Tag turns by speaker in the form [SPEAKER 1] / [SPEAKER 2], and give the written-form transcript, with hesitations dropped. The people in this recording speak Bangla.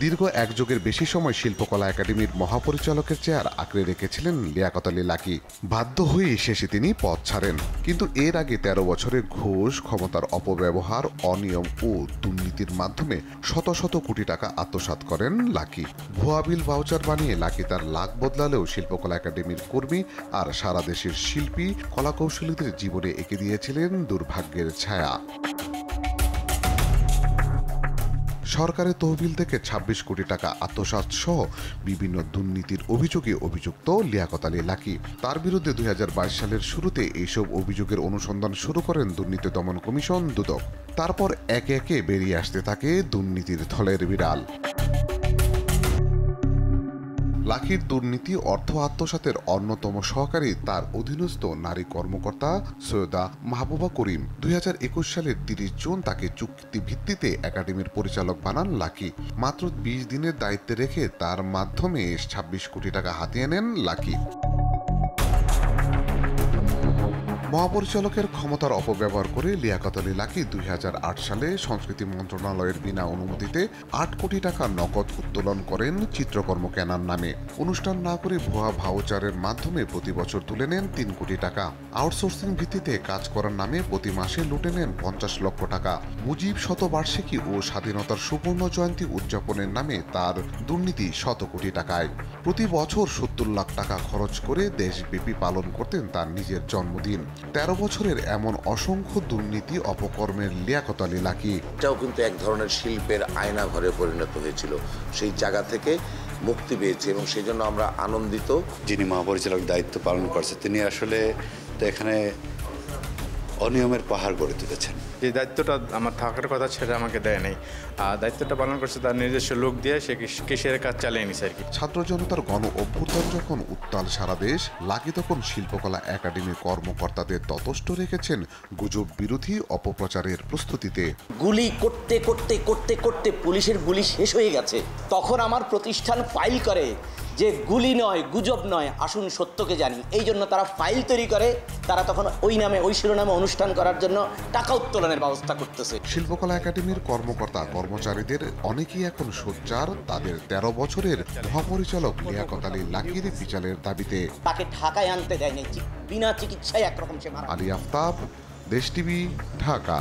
[SPEAKER 1] দীর্ঘ এক যুগের বেশি সময় শিল্পকলা একাডেমির মহাপরিচালকের চেয়ার আঁকড়ে রেখেছিলেন লিয়াকত আলী লাকী। বাধ্য হয়ে শেষে তিনি পদ ছাড়েন। কিন্তু এর আগে ১৩ বছরে ঘুষ, ক্ষমতার অপব্যবহার, অনিয়ম ও দুর্নীতির মাধ্যমে শত শত কোটি টাকা আত্মসাৎ করেন লাকী। ভুয়া বিল ভাউচার বানিয়ে লাকী তার লাক বদলালেও শিল্পকলা একাডেমির কর্মী আর সারা দেশের শিল্পী, কলাকৌশলীদের জীবনে এঁকে দিয়েছিলেন দুর্ভাগ্যের ছায়া। সরকারের তহবিল থেকে ২৬ কোটি টাকা আত্মসাৎ সহ বিভিন্ন দুর্নীতির অভিযোগে অভিযুক্ত লিয়াকত আলী লাকী। তার বিরুদ্ধে ২০২২ সালের শুরুতে এইসব অভিযোগের অনুসন্ধান শুরু করেন দুর্নীতি দমন কমিশন দুদক। তারপর একে একে বেরিয়ে আসতে থাকে দুর্নীতির থলের বিড়াল। লাকীর দুর্নীতি অর্থ আত্মসাতের অন্যতম সহকারী তার অধীনস্থ নারী কর্মকর্তা সৈয়দা মাহবুবা করিম। ২০২১ সালের ৩০ জুন তাকে চুক্তি ভিত্তিতে একাডেমির পরিচালক বানান লাকী। মাত্র ২০ দিনের দায়িত্বে রেখে তার মাধ্যমে ২৬ কোটি টাকা হাতিয়ে নেন লাকী। মহাপরিচালকের ক্ষমতার অপব্যবহার করে লিয়াকত আলী লাকী ২০০৮ সালে সংস্কৃতি মন্ত্রণালয়ের বিনা অনুমতিতে ৮ কোটি টাকা নগদ উত্তোলন করেন চিত্রকর্ম কেনার নামে। অনুষ্ঠান না করে ভুয়া ভাউচারের মাধ্যমে প্রতি বছর তুলে নেন ৩ কোটি টাকা। আউটসোর্সিং ভিত্তিতে কাজ করার নামে প্রতি মাসে লুটে নেন ৫০ লক্ষ টাকা। মুজিব শতবার্ষিকী ও স্বাধীনতার সুবর্ণ জয়ন্তী উদযাপনের নামে তার দুর্নীতি শত কোটি টাকায়। প্রতি বছর ৭০ লাখ টাকা খরচ করে দেশব্যাপী পালন করতেন তার নিজের জন্মদিন। ১৩ বছরের এমন অসংখ্য দুর্নীতি অপকর্মের লিয়াকত আলী লাকী।
[SPEAKER 2] এটাও কিন্তু এক ধরনের শিল্পের আয়না ঘরে পরিণত হয়েছিল। সেই জায়গা থেকে মুক্তি পেয়েছে এবং সেই জন্য আমরা আনন্দিত।
[SPEAKER 3] যিনি মহাপরিচালক দায়িত্ব পালন করছে তিনি আসলে তো এখানে অনিয়মের পাহাড় গড়ে তুলেছেন।
[SPEAKER 4] যে দায়িত্বটা আমার থাকার কথা সেটা আমাকে দেয় নাই, আর দায়িত্বটা পালন করছে তার নিজস্ব লোক দিয়ে, সে কিসের কাজ চালিয়ে নিছে আর কি।
[SPEAKER 1] ছাত্র জনতার গণ অভ্যুত্থান যখন উত্তাল সারা দেশ, লাকী তখন শিল্পকলা একাডেমির কর্মকর্তাদের ততষ্ট রেখেছেন গুজব বিরোধী অপপ্রচারের প্রস্তুতিতে।
[SPEAKER 5] গুলি করতে করতে করতে করতে পুলিশের গুলি শেষ হয়ে গেছে, তখন আমার প্রতিষ্ঠান ফাইল করে যে গুলি নয়, গুজব নয়, আসুন সত্যকে জানি। এই জন্য তারা ফাইল তৈরি করে, তারা তখন ওই নামে ওই শিরোনামে অনুষ্ঠান করার জন্য টাকা উত্তোলনের ব্যবস্থা করতেছে।
[SPEAKER 1] শিল্পকলা একাডেমির কর্মকর্তা কর্মচারীদের অনেকেই এখন সোচ্চার তাদের ১৩ বছরের মহাপরিচালক লিয়াকত আলী লাকীর বিচারের দাবিতে।
[SPEAKER 5] তাকে ঢাকায় আনতে দেয়নি, বিনা চিকিৎসায় একরকম সে মারা।
[SPEAKER 1] আলী আফতাব, দেশ টিভি, ঢাকা।